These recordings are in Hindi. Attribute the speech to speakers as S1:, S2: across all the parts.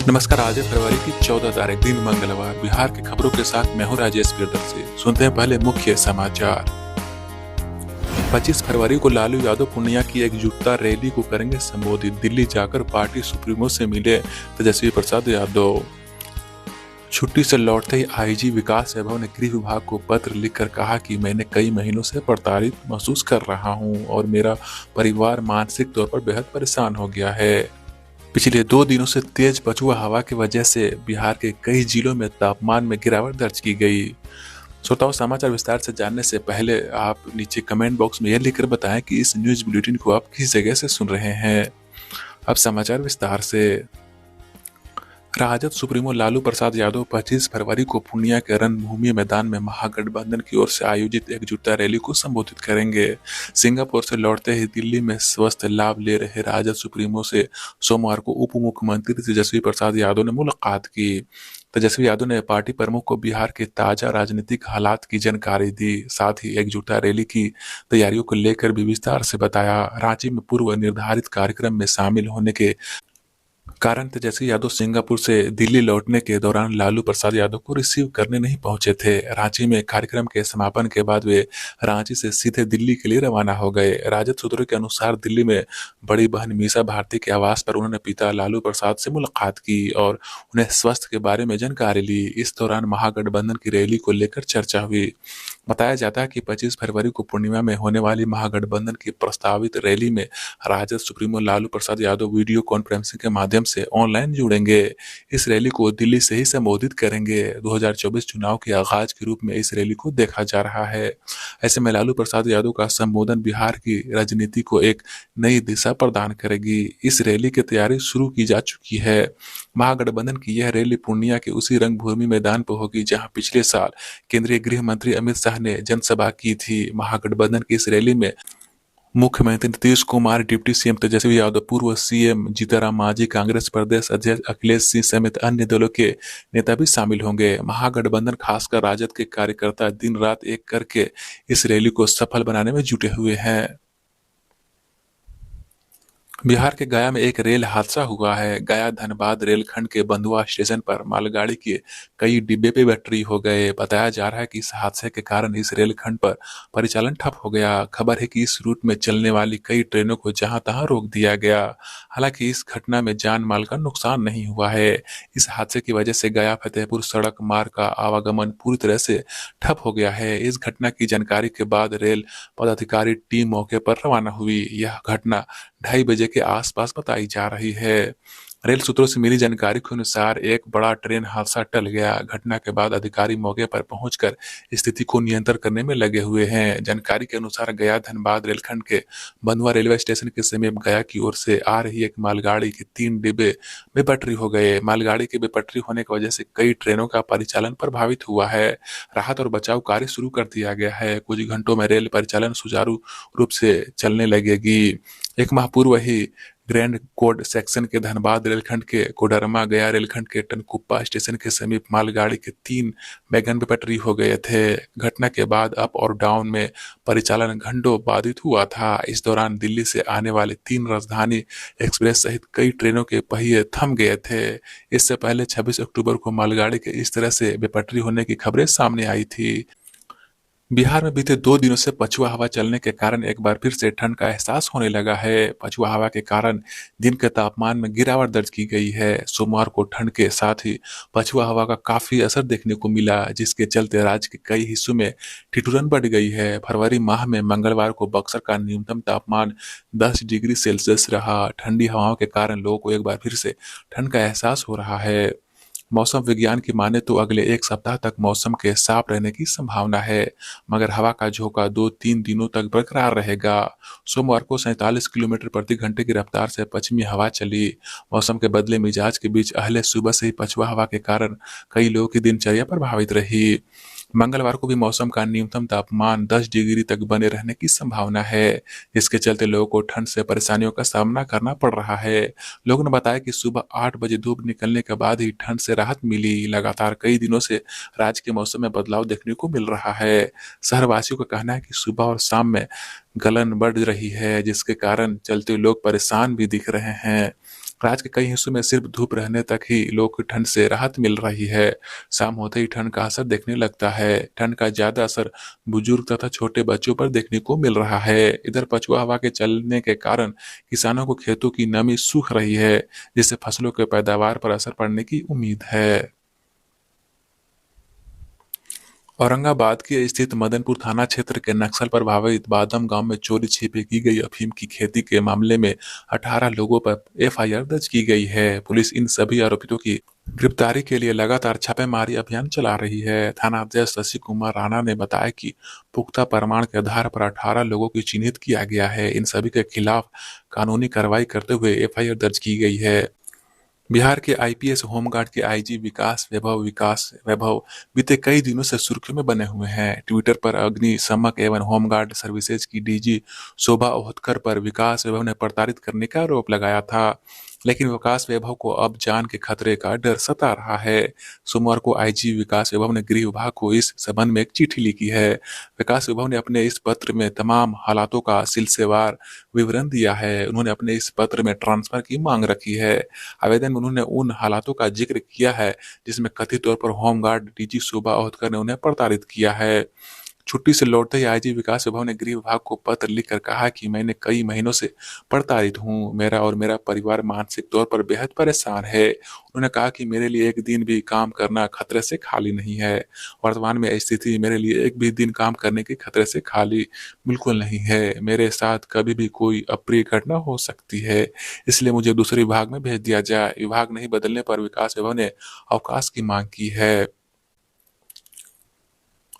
S1: नमस्कार। आज है फरवरी की 14 तारीख, दिन मंगलवार। बिहार की खबरों के साथ मैं हूं राजेश प्रियदर्शी। सुनते हैं पहले मुख्य समाचार। 25 फरवरी को लालू यादव पूर्णिया की एकजुटता रैली को करेंगे संबोधित। दिल्ली जाकर पार्टी सुप्रीमो से मिले तेजस्वी प्रसाद यादव। छुट्टी से लौटते ही आईजी विकास वैभव ने गृह विभाग को पत्र लिखकर कहा कि मैंने कई महीनों से प्रताड़ित महसूस कर रहा हूं और मेरा परिवार मानसिक तौर पर बेहद परेशान हो गया है। पिछले 2 दिनों से तेज पछुआ हवा की वजह से बिहार के कई जिलों में तापमान में गिरावट दर्ज की गई। श्रोताओं, समाचार विस्तार से जानने से पहले आप नीचे कमेंट बॉक्स में यह लिखकर बताएं कि इस न्यूज बुलेटिन को आप किस जगह से सुन रहे हैं। अब समाचार विस्तार से। राजद सुप्रीमो लालू प्रसाद यादव 25 फरवरी को पूर्णिया के रणभूमि मैदान में महागठबंधन की ओर से आयोजित एकजुटता रैली को संबोधित करेंगे। सिंगापुर से लौटते ही दिल्ली में स्वस्थ लाभ ले रहे राजद सुप्रीमो से सोमवार को उप मुख्यमंत्री तेजस्वी प्रसाद यादव ने मुलाकात की। तेजस्वी यादव ने पार्टी प्रमुख को बिहार के ताजा राजनीतिक हालात की जानकारी दी। साथ ही एकजुटता रैली की तैयारियों को लेकर भी विस्तार से बताया। रांची में पूर्व निर्धारित कार्यक्रम में शामिल होने के कारण तेजस्वी यादव सिंगापुर से दिल्ली लौटने के दौरान लालू प्रसाद यादव को रिसीव करने नहीं पहुंचे थे। रांची में कार्यक्रम के समापन के बाद वे रांची से सीधे दिल्ली के लिए रवाना हो गए। राजद सूत्रों के अनुसार दिल्ली में बड़ी बहन मीसा भारती के आवास पर उन्होंने पिता लालू प्रसाद से मुलाकात की और उन्हें स्वास्थ्य के बारे में जानकारी ली। इस दौरान महागठबंधन की रैली को लेकर चर्चा हुई। बताया जाता है कि 25 फरवरी को पूर्णिमा में होने वाली महागठबंधन की प्रस्तावित रैली में Rajad supremo Lalu Prasad Yadav video conferencing के माध्यम से ऑनलाइन जुड़ेंगे। इस रैली को दिल्ली से ही संबोधित करेंगे। 2024 चुनाव के आगाज के रूप में इस रैली को देखा जा रहा है। ऐसे में लालू प्रसाद यादव का संबोधन बिहार की राजनीति को एक नई दिशा प्रदान करेगी। इस रैली की तैयारी शुरू की जा चुकी है। महागठबंधन की यह रैली पूर्णिया के उसी रंगभूमि मैदान पर होगी जहां पिछले साल केंद्रीय गृह मंत्री अमित शाह ने जनसभा की थी। महागठबंधन की इस रैली में मुख्यमंत्री नीतीश कुमार, डिप्टी सीएम तेजस्वी यादव, पूर्व सीएम जीतनराम मांझी, कांग्रेस प्रदेश अध्यक्ष अखिलेश सिंह समेत अन्य दलों के नेता भी शामिल होंगे। महागठबंधन खासकर राजद के कार्यकर्ता दिन रात एक करके इस रैली को सफल बनाने में जुटे हुए हैं। बिहार के गया में एक रेल हादसा हुआ है। गया धनबाद रेलखंड के बंधुआ स्टेशन पर मालगाड़ी के कई डिब्बे पे बैटरी हो गए। बताया जा रहा है कि इस हादसे के कारण इस रेलखंड पर परिचालन ठप हो गया। खबर है कि इस रूट में चलने वाली कई ट्रेनों को जहां तहां रोक दिया गया। हालांकि इस घटना में जान माल का नुकसान नहीं हुआ है। इस हादसे की वजह से गया फतेहपुर सड़क मार्ग का आवागमन पूरी तरह से ठप हो गया है। इस घटना की जानकारी के बाद रेल पदाधिकारी टीम मौके पर रवाना हुई। यह घटना 2:30 बजे के आसपास बताई जा रही है। रेल सूत्रों से मिली जानकारी के अनुसार एक बड़ा ट्रेन हादसा टल गया। घटना के बाद अधिकारी मौके पर पहुंचकर स्थिति को नियंत्रण करने में लगे हुए हैं। जानकारी के अनुसार गया धनबाद रेलखंड के बंधुआ रेलवे स्टेशन के समीप गया की ओर से आ रही एक मालगाड़ी के 3 डिब्बे बेपटरी हो गए। मालगाड़ी के बेपटरी होने की वजह से कई ट्रेनों का परिचालन प्रभावित हुआ है। राहत और बचाव कार्य शुरू कर दिया गया है। कुछ घंटों में रेल परिचालन सुचारू रूप से चलने लगेगी। एक माह पूर्व ही ग्रैंड कोड सेक्शन के धनबाद रेलखंड के कोडरमा, गया रेलखंड के टनकुप्पा स्टेशन के समीप मालगाड़ी के 3 वैगन बेपटरी हो गए थे। घटना के बाद अप और डाउन में परिचालन घंटों बाधित हुआ था। इस दौरान दिल्ली से आने वाले 3 राजधानी एक्सप्रेस सहित कई ट्रेनों के पहिए थम गए थे। इससे पहले 26 अक्टूबर को मालगाड़ी के इस तरह से बेपटरी होने की खबरें सामने आई थी। बिहार में बीते 2 दिनों से पछुआ हवा चलने के कारण एक बार फिर से ठंड का एहसास होने लगा है। पछुआ हवा के कारण दिन के तापमान में गिरावट दर्ज की गई है। सोमवार को ठंड के साथ ही पछुआ हवा का काफी असर देखने को मिला, जिसके चलते राज्य के कई हिस्सों में ठिठुरन बढ़ गई है। फरवरी माह में मंगलवार को बक्सर का न्यूनतम तापमान 10 डिग्री सेल्सियस रहा। ठंडी हवाओं के कारण लोगों को एक बार फिर से ठंड का एहसास हो रहा है। मौसम विज्ञान की माने तो अगले 1 सप्ताह तक मौसम के साफ रहने की संभावना है, मगर हवा का झोंका 2-3 दिनों तक बरकरार रहेगा। सोमवार को 47 किलोमीटर प्रति घंटे की रफ्तार से पश्चिमी हवा चली। मौसम के बदले मिजाज के बीच अहले सुबह से ही पछुआ हवा के कारण कई लोगों की दिनचर्या प्रभावित रही। मंगलवार को भी मौसम का न्यूनतम तापमान 10 डिग्री तक बने रहने की संभावना है, जिसके चलते लोगों को ठंड से परेशानियों का सामना करना पड़ रहा है। लोगों ने बताया कि सुबह 8 बजे धूप निकलने के बाद ही ठंड से राहत मिली। लगातार कई दिनों से राज्य के मौसम में बदलाव देखने को मिल रहा है। शहरवासियों का कहना है कि सुबह और शाम में गलन बढ़ रही है, जिसके कारण चलते लोग परेशान भी दिख रहे हैं। राज्य के कई हिस्सों में सिर्फ धूप रहने तक ही लोगों को ठंड से राहत मिल रही है। शाम होते ही ठंड का असर देखने लगता है। ठंड का ज्यादा असर बुजुर्ग तथा छोटे बच्चों पर देखने को मिल रहा है। इधर पछुआ हवा के चलने के कारण किसानों को खेतों की नमी सूख रही है, जिससे फसलों के पैदावार पर असर पड़ने की उम्मीद है। औरंगाबाद के स्थित मदनपुर थाना क्षेत्र के नक्सल प्रभावित बादम गांव में चोरी छिपे की गई अफीम की खेती के मामले में 18 लोगों पर एफआईआर दर्ज की गई है। पुलिस इन सभी आरोपितों की गिरफ्तारी के लिए लगातार छापेमारी अभियान चला रही है। थाना अध्यक्ष शशि कुमार राणा ने बताया कि पुख्ता प्रमाण के आधार पर 18 लोगों को चिन्हित किया गया है। इन सभी के खिलाफ कानूनी कार्रवाई करते हुए एफआईआर दर्ज की गई है। बिहार के आईपीएस होमगार्ड के आईजी विकास वैभव बीते कई दिनों से सुर्खियों में बने हुए हैं। ट्विटर पर अग्निशमक एवं होमगार्ड सर्विसेज की डीजी शोभा ओहतकर पर विकास वैभव ने प्रताड़ित करने का आरोप लगाया था, लेकिन विकास वैभव को अब जान के खतरे का डर सता रहा है। सोमवार को आईजी विकास वैभव ने गृह विभाग को इस संबंध में एक चिट्ठी लिखी है। विकास वैभव ने अपने इस पत्र में तमाम हालातों का सिलसिलेवार विवरण दिया है। उन्होंने अपने इस पत्र में ट्रांसफर की मांग रखी है। आवेदन में उन्होंने उन हालातों का जिक्र किया है जिसमें कथित तौर पर होमगार्ड डीजी शोभा ओहतकर ने उन्हें प्रताड़ित किया है। छुट्टी से लौटते ही आईजी विकास वैभव ने गृह विभाग को पत्र लिखकर कहा कि मैंने कई महीनों से प्रताड़ित हूं। मेरा और मेरा परिवार मानसिक तौर पर बेहद परेशान है। उन्होंने कहा कि मेरे लिए एक दिन भी काम करना खतरे से खाली नहीं है। वर्तमान में स्थिति मेरे लिए एक भी दिन काम करने के खतरे से खाली बिल्कुल नहीं है। मेरे साथ कभी भी कोई अप्रिय घटना हो सकती है, इसलिए मुझे दूसरे विभाग में भेज दिया जाए। विभाग नहीं बदलने पर विकास वैभव ने अवकाश की मांग की है।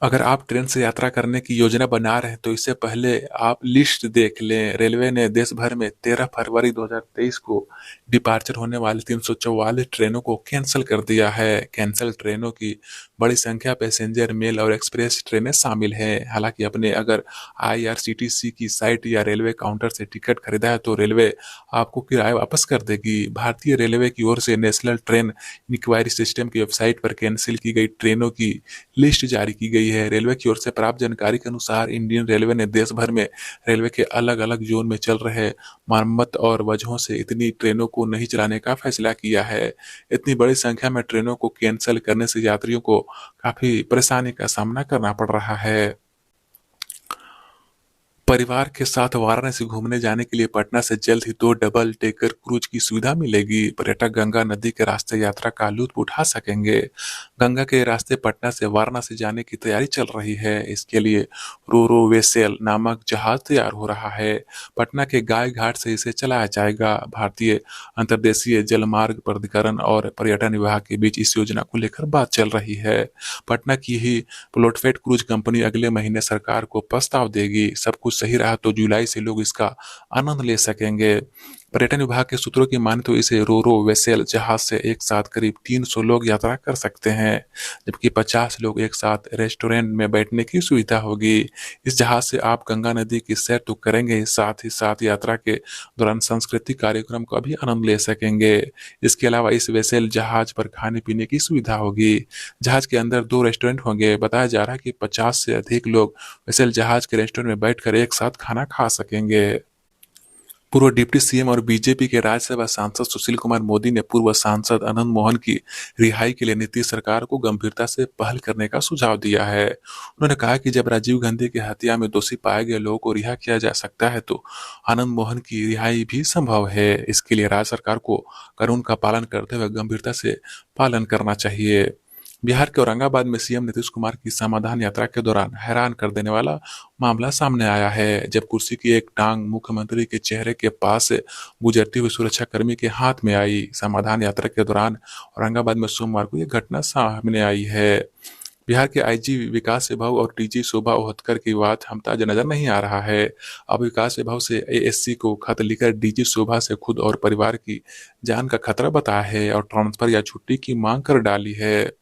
S1: अगर आप ट्रेन से यात्रा करने की योजना बना रहे हैं तो इससे पहले आप लिस्ट देख लें। रेलवे ने देश भर में 13 फरवरी 2023 को डिपार्चर होने वाली 344 ट्रेनों को कैंसिल कर दिया है। कैंसिल ट्रेनों की बड़ी संख्या पैसेंजर, मेल और एक्सप्रेस ट्रेनें शामिल हैं। हालांकि अपने अगर आईआरसीटीसी की साइट या रेलवे काउंटर से टिकट खरीदा है तो रेलवे आपको किराया वापस कर देगी। भारतीय रेलवे की ओर से नेशनल ट्रेन इंक्वायरी सिस्टम की वेबसाइट पर कैंसिल की गई ट्रेनों की लिस्ट जारी की गई है। रेलवे की ओर से प्राप्त जानकारी के अनुसार इंडियन रेलवे ने देश भर में रेलवे के अलग अलग जोन में चल रहे मरम्मत और वजहों से इतनी ट्रेनों को नहीं चलाने का फैसला किया है। इतनी बड़ी संख्या में ट्रेनों को कैंसिल करने से यात्रियों को काफी परेशानी का सामना करना पड़ रहा है। परिवार के साथ वाराणसी घूमने जाने के लिए पटना से जल्द ही 2 डबल डेकर क्रूज की सुविधा मिलेगी। पर्यटक गंगा नदी के रास्ते यात्रा का लुत्फ उठा सकेंगे। गंगा के रास्ते पटना से वाराणसी जाने की तैयारी चल रही है। इसके लिए रोरो वेसेल नामक जहाज तैयार हो रहा है। पटना के गाय घाट से इसे चलाया जाएगा। भारतीय अंतर्देशीय जलमार्ग प्राधिकरण और पर्यटन विभाग के बीच इस योजना को लेकर बात चल रही है। पटना की ही प्लोटफेट क्रूज कंपनी अगले महीने सरकार को प्रस्ताव देगी। सब कुछ सही रहा तो जुलाई से लोग इसका आनंद ले सकेंगे। पर्यटन विभाग के सूत्रों की माने तो इसे रोरो वेसेल जहाज से एक साथ करीब 300 लोग यात्रा कर सकते हैं, जबकि 50 लोग एक साथ रेस्टोरेंट में बैठने की सुविधा होगी। इस जहाज से आप गंगा नदी की सैर तो करेंगे, साथ ही साथ यात्रा के दौरान सांस्कृतिक कार्यक्रम का भी आनंद ले सकेंगे। इसके अलावा इस वेसेल जहाज पर खाने पीने की सुविधा होगी। जहाज के अंदर 2 रेस्टोरेंट होंगे। बताया जा रहा है कि 50 से अधिक लोग वेसेल जहाज के रेस्टोरेंट में बैठकर एक साथ खाना खा सकेंगे। पूर्व डिप्टी सीएम और बीजेपी के राज्यसभा सांसद सुशील कुमार मोदी ने पूर्व सांसद आनंद मोहन की रिहाई के लिए नीतीश सरकार को गंभीरता से पहल करने का सुझाव दिया है। उन्होंने कहा कि जब राजीव गांधी की हत्या में दोषी पाए गए लोगों को रिहा किया जा सकता है तो आनंद मोहन की रिहाई भी संभव है। इसके लिए राज्य सरकार को कानून का पालन करते हुए गंभीरता से पालन करना चाहिए। बिहार के औरंगाबाद में सीएम नीतीश कुमार की समाधान यात्रा के दौरान हैरान कर देने वाला मामला सामने आया है, जब कुर्सी की एक टांग मुख्यमंत्री के चेहरे के पास से गुजरती हुई सुरक्षाकर्मी के हाथ में आई। समाधान यात्रा के दौरान औरंगाबाद में सोमवार को यह घटना सामने आई है। बिहार के आईजी विकास वैभव और डीजी शोभा ओहतकर की बात हमता नजर नहीं आ रहा है। अब विकास वैभव से एएससी को खत लिखकर डीजी शोभा से खुद और परिवार की जान का खतरा बताया है और ट्रांसफर या छुट्टी की मांग कर डाली है।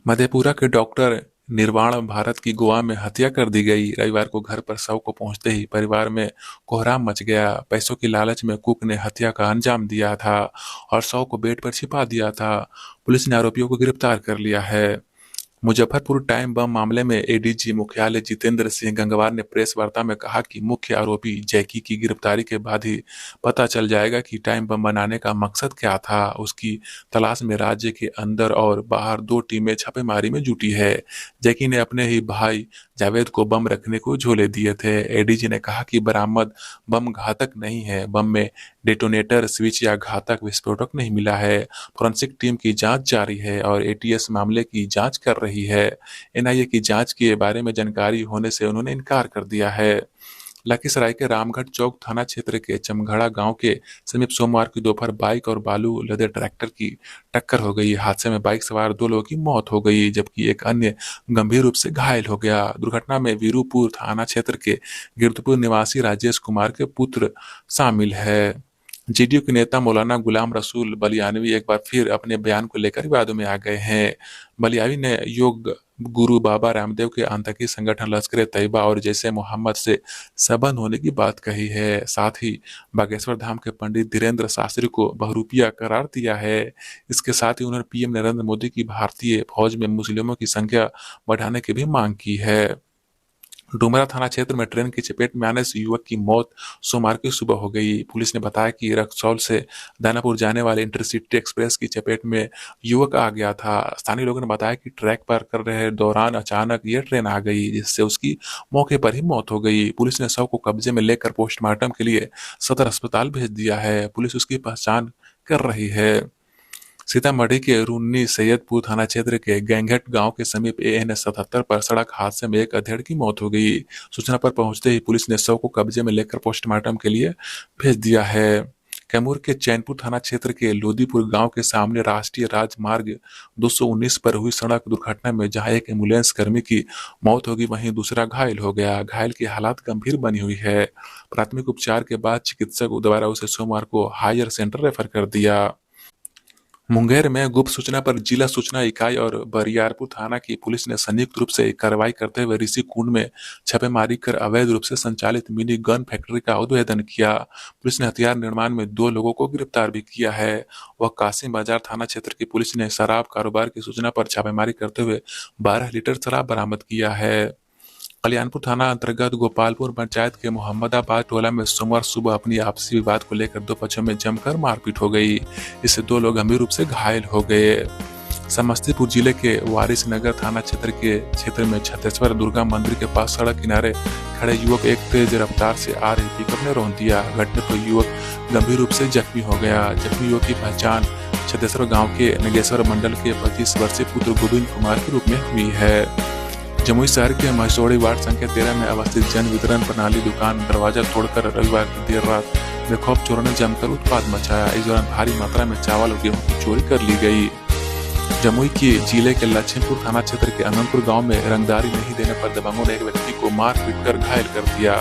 S1: मधेपुरा के डॉक्टर निर्वाण भारत की गोवा में हत्या कर दी गई। रविवार को घर पर शव को पहुंचते ही परिवार में कोहराम मच गया। पैसों की लालच में कुक ने हत्या का अंजाम दिया था और शव को बेड पर छिपा दिया था। पुलिस ने आरोपियों को गिरफ्तार कर लिया है। मुजफ्फरपुर टाइम बम मामले में एडीजी मुख्यालय जितेंद्र सिंह गंगवार ने प्रेस वार्ता में कहा कि मुख्य आरोपी जैकी की गिरफ्तारी के बाद ही पता चल जाएगा कि टाइम बम बनाने का मकसद क्या था। उसकी तलाश में राज्य के अंदर और बाहर 2 टीमें छापेमारी में जुटी है। जैकी ने अपने ही भाई जावेद को बम रखने को झोले दिए थे। एडीजी ने कहा कि बरामद बम घातक नहीं है, बम में डेटोनेटर स्विच या घातक विस्फोटक नहीं मिला है। फोरेंसिक टीम की जांच जारी है और एटीएस मामले की जांच कर रही है। एनआईए की जांच के बारे में जानकारी होने से उन्होंने इनकार कर दिया है। लखीसराय के रामगढ़ चौक थाना क्षेत्र के चमघड़ा गांव के समीप सोमवार की दोपहर बाइक और बालू लदे ट्रैक्टर की टक्कर हो गई। हादसे में बाइक सवार 2 लोगों की मौत हो गई, जबकि एक अन्य गंभीर रूप से घायल हो गया। दुर्घटना में वीरूपुर थाना क्षेत्र के गिरधपुर निवासी राजेश कुमार के पुत्र शामिल है। जेडीयू के नेता मौलाना गुलाम रसूल बलियानवी एक बार फिर अपने बयान को लेकर विवादों में आ गए हैं। बलियावी ने योग गुरु बाबा रामदेव के आतंकी संगठन लश्कर तैयबा और जैसे मोहम्मद से संबंध होने की बात कही है। साथ ही बागेश्वर धाम के पंडित धीरेन्द्र शास्त्री को बहरूपिया करार दिया है। इसके साथ ही उन्होंने पीएम नरेंद्र मोदी की भारतीय फौज में मुस्लिमों की संख्या बढ़ाने की भी मांग की है। डुमरा थाना क्षेत्र में ट्रेन की चपेट में आने से युवक की मौत सोमवार की सुबह हो गई। पुलिस ने बताया कि रक्सौल से दानापुर जाने वाले इंटरसिटी एक्सप्रेस की चपेट में युवक आ गया था। स्थानीय लोगों ने बताया कि ट्रैक पार कर रहे दौरान अचानक यह ट्रेन आ गई, जिससे उसकी मौके पर ही मौत हो गई। पुलिस ने शव को कब्जे में लेकर पोस्टमार्टम के लिए सदर अस्पताल भेज दिया है। पुलिस उसकी पहचान कर रही है। सीतामढ़ी के रून्नी सैयदपुर थाना क्षेत्र के गैंगहट गांव के समीप एएनएच 77 पर सड़क हादसे में एक अधेड़ की मौत हो गई। सूचना पर पहुंचते ही पुलिस ने शव को कब्जे में लेकर पोस्टमार्टम के लिए भेज दिया है। कैमूर के चैनपुर थाना क्षेत्र के लोदीपुर गांव के सामने राष्ट्रीय राजमार्ग 219 पर हुई सड़क दुर्घटना में जहां एक एम्बुलेंस कर्मी की मौत होगी, वहीं दूसरा घायल हो गया। घायल की हालत गंभीर बनी हुई है। प्राथमिक उपचार के बाद चिकित्सक द्वारा उसे सोमवार को हायर सेंटर रेफर कर दिया। मुंगेर में गुप्त सूचना पर जिला सूचना इकाई और बरियारपुर थाना की पुलिस ने संयुक्त रूप से कार्रवाई करते हुए ऋषि कुंड में छापेमारी कर अवैध रूप से संचालित मिनी गन फैक्ट्री का उद्भेदन किया। पुलिस ने हथियार निर्माण में 2 लोगों को गिरफ्तार भी किया है। वह कासिम बाजार थाना क्षेत्र की पुलिस ने शराब कारोबार की सूचना पर छापेमारी करते हुए 12 लीटर शराब बरामद किया है। कल्याणपुर थाना अंतर्गत गोपालपुर पंचायत के मोहम्मदाबाद टोला में सोमवार सुबह अपनी आपसी विवाद को लेकर 2 पक्षों में जमकर मारपीट हो गई। इससे 2 लोग गंभीर रूप से घायल हो गए। समस्तीपुर जिले के वारिसनगर थाना क्षेत्र में छत्तेश्वर दुर्गा मंदिर के पास सड़क किनारे खड़े युवक एक तेज रफ्तार से आ रही पिकअप ने रौंद दिया। घटना पर युवक गंभीर रूप से जख्मी हो गया। जख्मी युवक की पहचान छत्तेश्वर गाँव के नगेश्वर मंडल के 25 वर्षीय पुत्र गोविंद कुमार के रूप में हुई है। जमुई शहर के महेशोड़ी वार्ड संख्या 13 में अवस्थित जन वितरण प्रणाली दुकान दरवाजा तोड़कर रविवार की देर रात बेखौफ चोरों ने जमकर उत्पात मचाया। इस दौरान भारी मात्रा में चावल और गेहूं की चोरी कर ली गई। जमुई के जिले के लक्ष्मीपुर थाना क्षेत्र के अनंतपुर गांव में रंगदारी नहीं देने पर दबंगों ने एक व्यक्ति को मार पीट कर घायल कर दिया।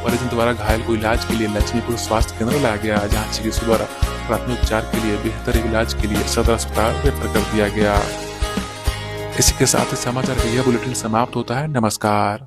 S1: परिजन द्वारा घायल को इलाज के लिए लक्ष्मीपुर स्वास्थ्य केंद्र लाया गया, जहाँ चिकित्सक द्वारा प्राथमिक उपचार के लिए बेहतर इलाज के लिए सदर अस्पताल रेफर कर दिया गया। इसी के साथ ही समाचार का यह बुलेटिन समाप्त होता है। नमस्कार।